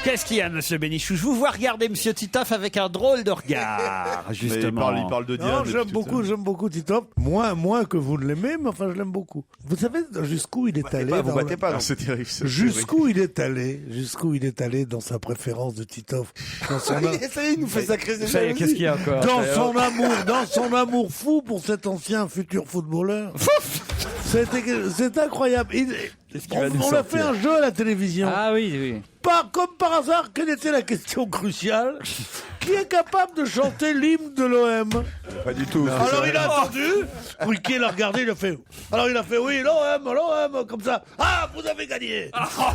Qu'est-ce qu'il y a, monsieur Bénichou? Je vous vois regarder monsieur Titoff avec un drôle de regard, justement. Il parle de Diane. Non, j'aime beaucoup Titoff. Moins que vous ne l'aimez, mais enfin, je l'aime beaucoup. Vous savez jusqu'où il est allé? Vous battez pas, non. C'est terrible. Jusqu'où il est allé dans sa préférence de Titoff. Ça y est, il nous fait sa crise de Ça y est, qu'est-ce qu'il y a encore? Dans son amour fou pour cet ancien futur footballeur. C'est incroyable. On a fait un jeu à la télévision. Ah oui. Comme par hasard, quelle était la question cruciale? Qui est capable de chanter l'hymne de l'OM? Pas du tout. Alors il a attendu, Ruquier l'a regardé, il a fait. Alors il a fait oui, l'OM, comme ça. Ah, vous avez gagné.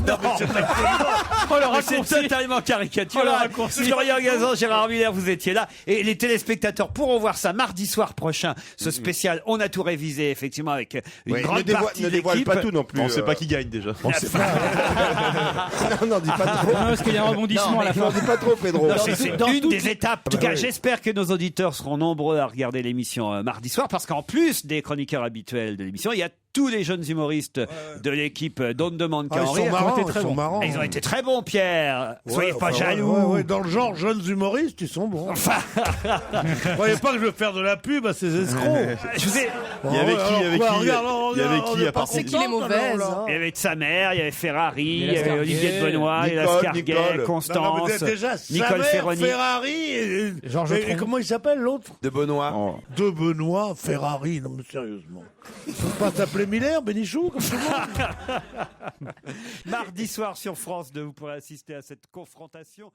Non, mais c'est totalement caricatural. Florian Gazan, Gérard Miller, vous étiez là. Et les téléspectateurs pourront voir ça mardi soir prochain. Ce spécial, on a tout révisé, effectivement, avec une grande partie de l'équipe. Ne dévoile pas tout non plus. On sait pas qui gagne déjà. Non, dis pas trop. Non, parce qu'il y a un rebondissement à la fin. Dis pas trop, Pedro. C'est une des étapes. En tout cas, j'espère que nos auditeurs seront nombreux à regarder l'émission mardi soir, parce qu'en plus des chroniqueurs habituels de l'émission, il y a tous les jeunes humoristes de l'équipe d'On ne demande qu'à en rire. Ils sont marrants. Ils ont été très bons, Pierre. Soyez pas jaloux. Dans le genre jeunes humoristes, ils sont bons. Voyez pas que je veux faire de la pub à ces escrocs. Je vous ai... Il y avait qui à part C'est qu'il est mauvaise. Il y avait de sa mère, il y avait Ferrari, il y avait Olivier de Benoît, il y avait Lascarguet, Constance, Nicole Ferroni. Ferrari et comment il s'appelle l'autre? De Benoît. De Benoît, Ferrari. Non mais sérieusement. Il faut pas t'appeler Miller, Bénichou, comme tout le monde. Mardi soir sur France 2, vous pourrez assister à cette confrontation.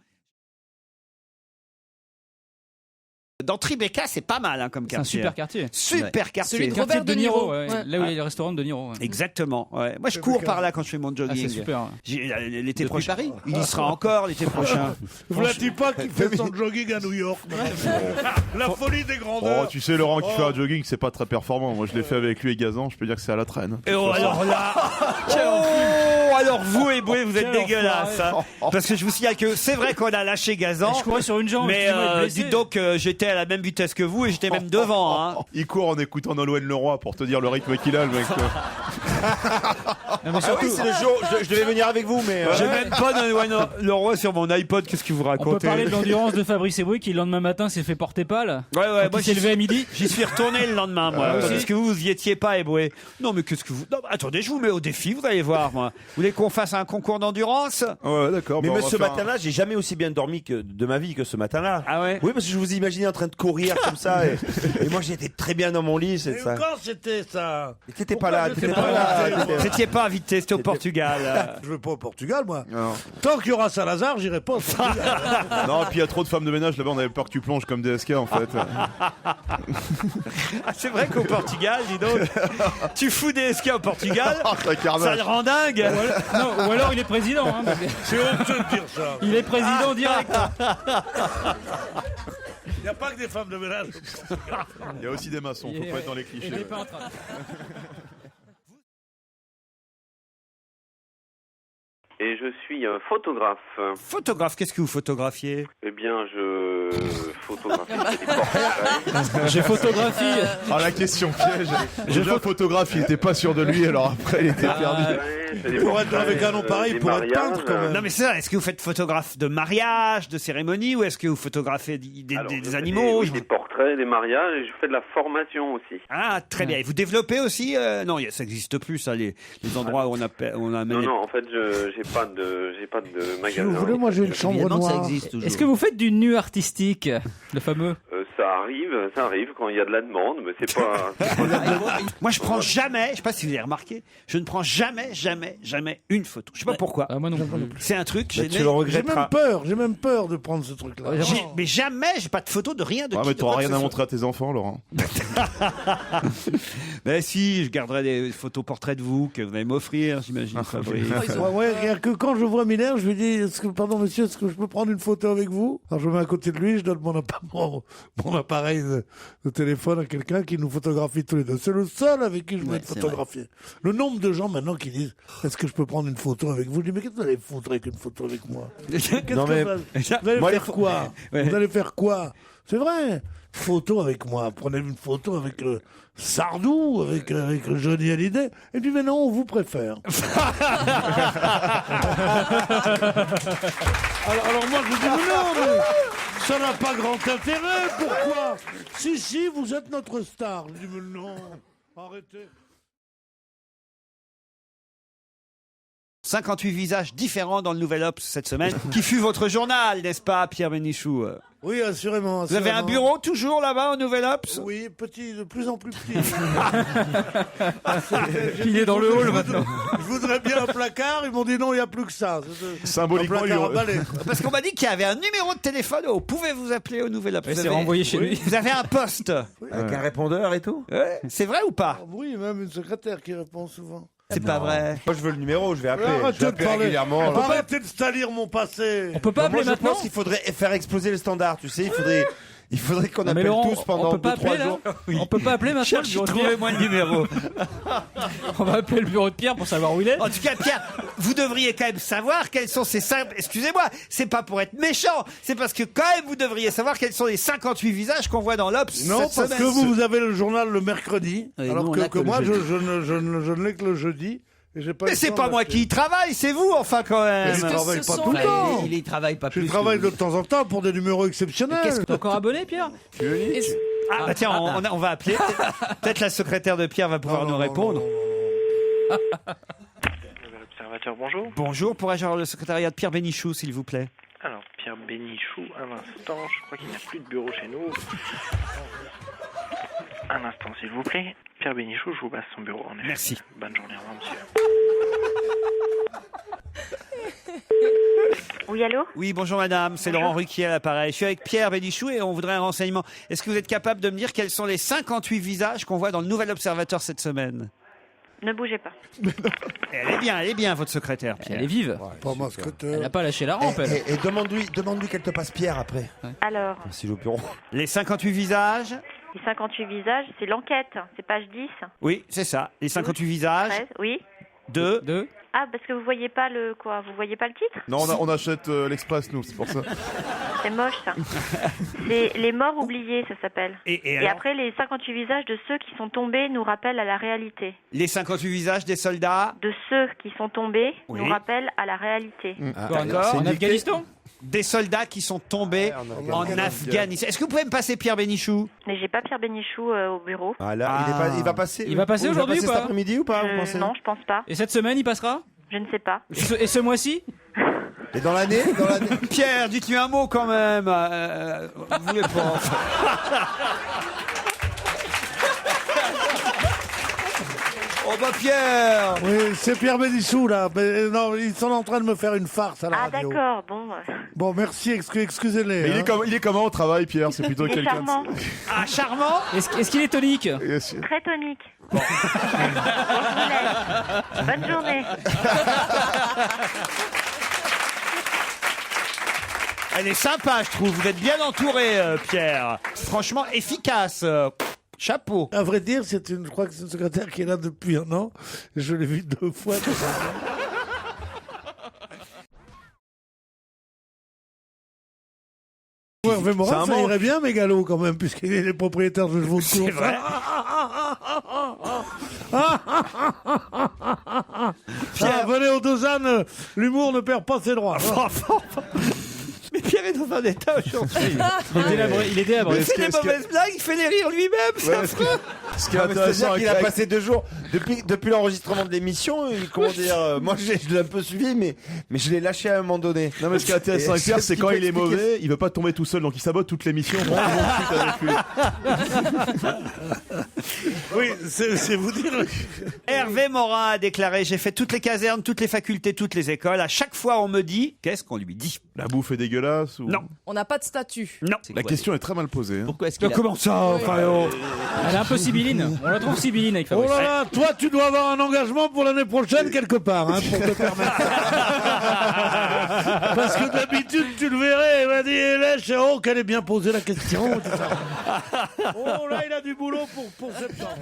Dans Tribeca, c'est pas mal comme quartier. C'est un super quartier. Super quartier. Celui de Quartier Robert de Niro, ouais. là où il y a le restaurant de Niro. Exactement. Ouais. Moi, je cours par là quand je fais mon jogging. C'est super. L'été prochain. Paris. Il y sera encore l'été prochain. Vous la dites pas qu'il fait son jogging à New York. La folie des grandeurs. Oh, tu sais, Laurent qui fait un jogging, c'est pas très performant. Moi, je l'ai fait avec lui et Gazan, je peux dire que c'est à la traîne. Et alors là, alors vous, Eboué, vous êtes dégueulasse. Parce que je vous signale que c'est vrai qu'on a lâché Gazan. Je courais sur une jambe. Mais dites donc, j'étais à la même vitesse que vous et j'étais même devant. Hein. Il court en écoutant Nolwenn Leroy pour te dire le rythme qu'il a, le mec. Ah oui, c'est le jour. Je devais venir avec vous, mais. J'ai même pas Nolwenn Leroy sur mon iPod. Qu'est-ce que vous racontez? On peut parler de l'endurance de Fabrice Eboué qui le lendemain matin s'est fait porter pâle. Ouais, moi s'est levé à midi. J'y suis retourné le lendemain, moi. Est-ce que vous y étiez pas, Eboué? Non, mais qu'est-ce que vous. Non, attendez, je vous mets au défi, vous allez voir, moi. Vous voulez qu'on fasse un concours d'endurance? Ouais, d'accord. Mais on va ce faire matin-là, j'ai jamais aussi bien dormi de ma vie que ce matin-là. Ah ouais? Oui, parce que je vous imaginais en train de courir comme ça. Et moi, j'étais très bien dans mon lit. C'est ça. Quand c'était ça? T'étais pas là. Vous n'étiez pas invité, c'était au Portugal. Je veux pas au Portugal, moi. Non. Tant qu'il y aura Salazar, j'irai pas au Portugal. Non, et puis il y a trop de femmes de ménage là-bas, on avait peur que tu plonges comme DSK en fait. Ah, c'est vrai qu'au Portugal, dis donc, tu fous des SK au Portugal, ça le rend dingue. Ou alors il est président. Hein, C'est honteux de dire ça. il est président direct. Il n'y a pas que des femmes de ménage. Il y a aussi des maçons, faut pas être dans les clichés. Il est pas en train. Et je suis un photographe. Photographe, qu'est-ce que vous photographiez? Eh bien, je photographie des portraits. J'ai photographié. Ah, la question piège. Déjà, photographe, il était pas sûr de lui, alors après, il était perdu. Pour être avec un nom pareil, pour être peintre quand même. Non mais c'est ça, est-ce que vous faites photographe de mariage, de cérémonie, ou est-ce que vous photographiez des animaux? Des portraits, des mariages, et je fais de la formation aussi. Ah, très bien. Et vous développez aussi non, ça n'existe plus, ça, les endroits où on a Non, en fait, j'ai pas de magasin. Si vous voulez, moi j'ai une chambre noire. Est-ce que vous faites du nu artistique, le fameux? Ça arrive quand il y a de la demande, mais c'est pas. Moi, je prends jamais, je sais pas si vous avez remarqué, je ne prends jamais une photo. Je sais pas pourquoi. Moi non plus. C'est un truc, Tu le regretteras. J'ai même peur de prendre ce truc-là. mais jamais, j'ai pas de photo de rien de Ouais, qui. mais de t'auras quoi que rien ce à soit. montrer à tes enfants, Laurent. Mais si, je garderai des photos portraits de vous que vous allez m'offrir, j'imagine, Fabrice. Que quand je vois Miller, je lui dis pardon monsieur, est-ce que je peux prendre une photo avec vous? Alors je me mets à côté de lui, je donne mon appareil de téléphone à quelqu'un qui nous photographie tous les deux. C'est le seul avec qui je vais être photographié. Le nombre de gens maintenant qui disent est-ce que je peux prendre une photo avec vous? Je dis mais qu'est-ce que vous allez foutre avec une photo avec moi? Vous allez faire quoi? C'est vrai. Photo avec moi. Prenez une photo avec Sardou, avec Johnny Hallyday. Et puis mais non, on vous préfère. Alors moi je dis mais non, mais ça n'a pas grand intérêt, pourquoi? Si, vous êtes notre star. Je dis mais non, arrêtez. 58 visages différents dans le Nouvel Obs cette semaine, qui fut votre journal, n'est-ce pas, Pierre Bénichou? Oui, assurément. Vous avez un bureau toujours là-bas au Nouvel Obs? Oui, petit, de plus en plus petit. Il est dans le hall maintenant. Je voudrais bien un placard, ils m'ont dit non, il n'y a plus que ça. Symboliquement, un placard à balai. Parce qu'on m'a dit qu'il y avait un numéro de téléphone, vous pouvez vous appeler au Nouvel Obs. Ouais, Vous c'est avez- renvoyé chez lui. Vous avez un poste. Avec un répondeur et tout. Ouais, c'est vrai ou pas? Oui, même une secrétaire qui répond souvent. C'est pas vrai. Moi, je veux le numéro, je vais appeler. Arrêtez Je vais de appeler parler. régulièrement. là. Arrêtez de salir mon passé. On peut pas Moi, appeler je maintenant. pense qu'il faudrait faire exploser le standard, tu sais. Il faudrait qu'on Non, mais appelle Laurent, tous pendant on peut pas 2-3 appeler là. jours. On peut pas appeler maintenant. le Cherchez, bureau de Pierre. trouvez-moi le numéro. On va appeler le bureau de Pierre pour savoir où il est. En tout cas, Pierre, vous devriez quand même savoir quels sont ces excusez-moi, c'est pas pour être méchant, c'est parce que quand même vous devriez savoir quels sont les 58 visages qu'on voit dans l'Obs. Non, cette parce semaine. que vous avez le journal le mercredi, Oui, alors nous, on que, l'a que le moi, je jeudi. ne l'ai que le jeudi. Et j'ai pas eu Mais le c'est temps pas moi d'acheter. qui y travaille, c'est vous, enfin, quand même. Je ne travaille pas tout le Enfin, temps. il y travaille pas Je plus. travaille de temps en temps pour des numéros exceptionnels. Qu'est-ce que t'es encore abonné, Pierre? Ah, bah tiens, on va appeler. Peut-être la secrétaire de Pierre va pouvoir nous répondre. Nouvel observateur, bonjour. Bonjour, pourrais-je avoir le secrétariat de Pierre Bénichou, s'il vous plaît? Alors, Pierre Bénichou, un instant, je crois qu'il n'y a plus de bureau chez nous. Un instant, s'il vous plaît. Pierre Bénichou, je vous passe son bureau, en effet. Merci. Bonne journée, au revoir, monsieur. Oui, allô? Oui, bonjour madame, c'est Laurent Ruquier à l'appareil. Je suis avec Pierre Bénichou et on voudrait un renseignement. Est-ce que vous êtes capable de me dire quels sont les 58 visages qu'on voit dans le Nouvel Observateur cette semaine? Ne bougez pas. Elle est bien, votre secrétaire, Pierre. Elle est vive. Pas ma Elle secrétaire. n'a pas lâché la rampe, elle. Et demande-lui qu'elle te passe Pierre après. Alors, Si au bureau. Les 58 visages? les 58 visages, c'est l'enquête. C'est page 10, Oui, c'est ça. Les 58 visages 13, oui. de... Deux. Ah, parce que vous voyez pas le quoi? Vous voyez pas le titre? Non, on achète l'Express, nous, c'est pour ça. C'est moche, ça. C'est les morts oubliés, ça s'appelle. Et Et alors, après, les 58 visages de ceux qui sont tombés nous rappellent à la réalité. les 58 visages des soldats, De ceux qui sont tombés Oui. nous rappellent à la réalité. d'accord. En Afghanistan? Des soldats qui sont tombés en Afghanistan. Est-ce que vous pouvez me passer Pierre Bénichou? Mais j'ai pas Pierre Bénichou au bureau. Ah là, Ah. il va passer. Il va passer aujourd'hui ou cet pas après-midi ou pas, vous pensez? Non, je pense pas. Et cette semaine, il passera? Je ne sais pas. Et ce mois-ci? Et dans l'année Pierre, dites-lui un mot quand même. Vous voulez pas. Oh bah Pierre! Oui, c'est Pierre Bénichou, là. Mais, non, ils sont en train de me faire une farce à la Ah, radio. d'accord, bon. Bon, merci, excusez-les. Mais hein. il est comment au travail, Pierre? C'est plutôt Il est quelqu'un charmant, Ah, charmant! Est-ce qu'il est tonique? très tonique. Bon, je vous laisse. Bonne journée. Elle est sympa, je trouve. Vous êtes bien entouré, Pierre. Franchement, efficace. Chapeau. À vrai dire, je crois que c'est une secrétaire qui est là depuis un an. Je l'ai vue 2 fois. Hervé Morin, ça irait bien, Mégalo, quand même, puisqu'il est le propriétaire de chevaux de course. C'est vrai. Pierre, venez aux deux ânes, l'humour ne perd pas ses droits. Mais Pierre est dans un état aujourd'hui. Il est délabré. Il fait des mauvaises blagues, il fait les rires lui-même, c'est affreux. Ce qui est C'est-à-dire intéressant qu'il avec a passé 2 jours depuis l'enregistrement de l'émission. Comment dire, moi je l'ai un peu suivi, mais je l'ai lâché à un moment donné. Non, mais ce qui est intéressant avec Pierre, c'est quand il est mauvais, il veut pas tomber tout seul, donc il sabote toute l'émission. Bon, avec lui. Oui, c'est vous dire. Hervé Morin a déclaré: j'ai fait toutes les casernes, toutes les facultés, toutes les écoles. À chaque fois, on me dit, qu'est-ce qu'on lui dit? La bouffe est dégueulasse ou... Non. On n'a pas de statut. Non. La question est très mal posée. hein. Pourquoi est-ce qu'il a... Comment ça, enfin, oh. Elle est un peu sibylline. On la trouve sibylline avec Oh Fabrice. là là, toi, tu dois avoir un engagement pour l'année prochaine quelque part, hein, pour te permettre ça. Parce que d'habitude, tu le verrais, il m'a dit, lèche, oh, qu'elle est bien posée la question. Tout ça. Oh là, il a du boulot pour septembre.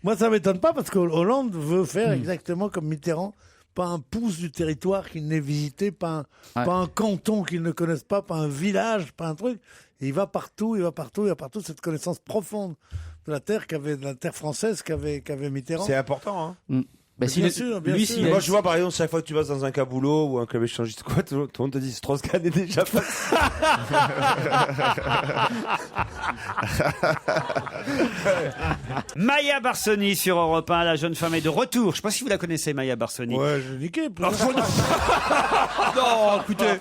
Moi, ça m'étonne pas parce que Hollande veut faire exactement comme Mitterrand, pas un pouce du territoire qu'il n'ait visité, pas un canton qu'il ne connaisse pas un village, pas un truc. Et il va partout, cette connaissance profonde de la terre française qu'avait Mitterrand. C'est important, hein. Bah, Bien sûr, bien sûr. Moi, je vois, par exemple, chaque fois que tu vas dans un caboulot ou un club échangiste, quoi, tout le monde te dit Strauss-Kahn est déjà passé. Maya Barsoni sur Europe 1, la jeune femme est de retour. Je ne sais pas si vous la connaissez, Maya Barsoni. Ouais, j'ai niqué. Non, non, écoutez.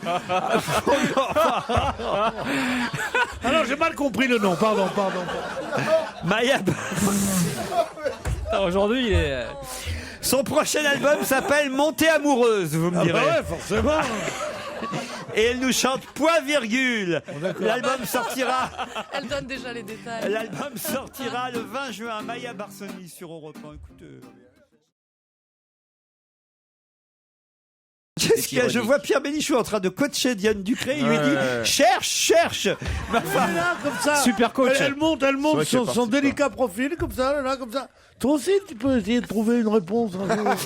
Alors, j'ai mal compris le nom, pardon. Maya Aujourd'hui, il est. Son prochain album s'appelle Montée amoureuse, vous me direz. Bah ouais, forcément. Et elle nous chante point virgule. L'album sortira. Elle donne déjà les détails. L'album sortira le 20 juin. Maya Barsoni sur Europe 1. Écoutez. Qu'est-ce qu'il y a ? Je vois Pierre Bénichou en train de coacher Diane Ducré. Il lui dit cherche. Mais enfin, Là, comme ça. Super coach. Elle monte vrai qu'elle son participe délicat profil, comme ça, là, comme ça. Toi aussi, tu peux essayer de trouver une réponse. Elle montre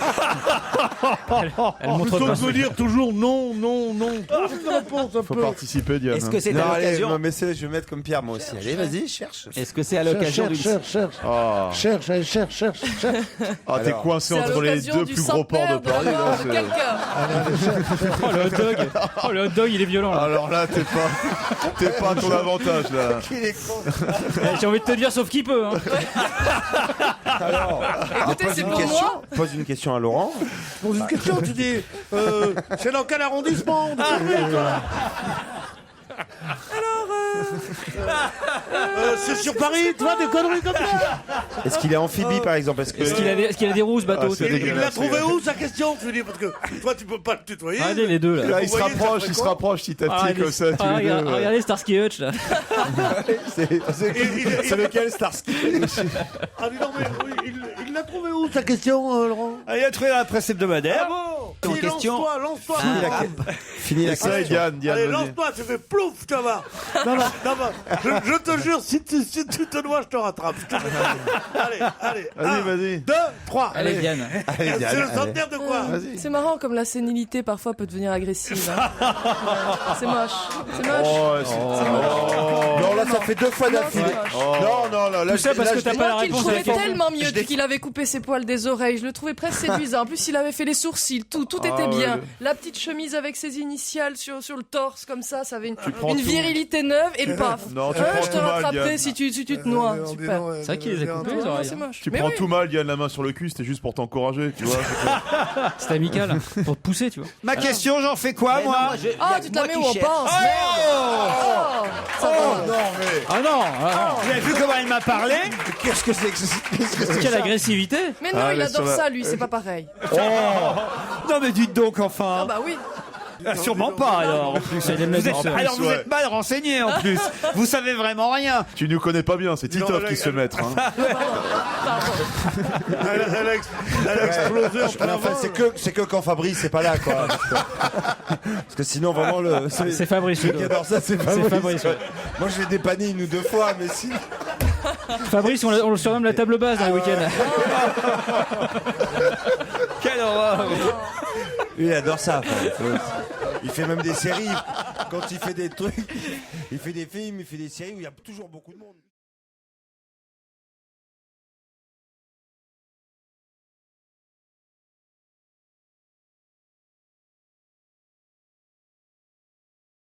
Plutôt pas. que de me dire toujours non. Trouve une réponse un Faut peu. participer, Diane. Est-ce que c'est Non, à allez, l'occasion mais je vais mettre comme Pierre, moi aussi. Allez, vas-y, cherche. Est-ce que c'est à l'occasion d'une Cherche. Ah, Cherche. ah t'es Alors. coincé C'est à entre les l'occasion deux du plus gros ports de centenaire Paris. la Là, mort de c'est- quelqu'un. Oh, le hot dog. Oh, le hot dog, il est violent. Là. Alors là, t'es pas à ton avantage, là. J'ai envie de te dire, sauf qu'il peut. Hein. Alors, Écoutez, c'est pour moi. pose une question à Laurent. Pose une question, tu dis, c'est dans quel arrondissement c'est sur Paris, tu vois, des conneries comme ça. Est-ce qu'il est amphibie, par exemple? Est-ce Est-ce qu'il a des roues, ce bateau Ah, c'est Il l'a dégueulasse, trouvé où, sa question? Je dis, parce que toi, tu peux pas le tutoyer. Regardez les deux là. Là, il se Vous voyez, rapproche, ça il fait se rapproche petit à petit, comme ça, tous les deux. Regardez Starsky Hutch là. C'est lequel, Starsky? Ah, dis non, mais il l'a trouvé où, sa question, Laurent? il a trouvé dans la presse hebdomadaire. Bravo. Ton Dis, question. Lance-toi. Fini la Essaye, question. Diane, Allez, vas-y. lance-toi, tu fais plouf, tu vas voir. Non, je te jure, si tu te dois, je te rattrape. Allez. Vas-y. 2, 3. Allez, Diane. C'est le centenaire de quoi? C'est marrant comme la sénilité parfois peut devenir agressive. Hein. C'est moche. Oh, c'est- Non, là, ça fait 2 fois d'affilée. Non, là, Tout ça parce que t'as pas la Moi qui le réponse à la trouvais question. tellement mieux depuis qu'il avait coupé ses poils des oreilles, je le trouvais presque séduisant. En plus, il avait fait les sourcils, tout était bien. ouais. La petite chemise avec ses initiales sur le torse, comme ça avait une prends tout. virilité neuve et paf. Non, tu prends Je te tout mal, rattraperai Diane. si tu te noies. Super. C'est vrai qu'il les a coupés les Non, oreilles. c'est hein. moche. Tu Mais prends oui. tout mal, Diane, la main sur le cul, c'était juste pour t'encourager, tu vois. C'était amical pour te pousser, tu vois. Ma question, j'en fais quoi, moi? Ah, tu te la mets où on pense. Oh Ça va. Ah non. Vous avez vu comment elle m'a parlé? Qu'est-ce que c'est que Quelle agressivité. Mais non, Ah, il mais adore sur la- ça, lui, c'est pas pareil. Non mais dites donc enfin. Ah bah oui. Sûrement pas alors. En plus. Il aime la Vous êtes, douceur. alors vous Ouais. êtes mal renseigné en plus. Vous savez vraiment rien. Tu nous connais pas bien, c'est Titoff qui se fait mettre. Hein. Elle a explosé en plein Enfin, vol. c'est que quand Fabrice est pas là, quoi. Parce que sinon, vraiment, C'est Fabrice. qui adore ça, c'est Fabrice. Fabrice, ouais. Moi, je l'ai dépanné 1 ou 2 fois, mais si. Fabrice, on le surnomme la table basse dans les week-ends. Quelle horreur. Lui, il adore ça. Il fait même des séries. Quand il fait des trucs, il fait des films, il fait des séries où il y a toujours beaucoup de monde.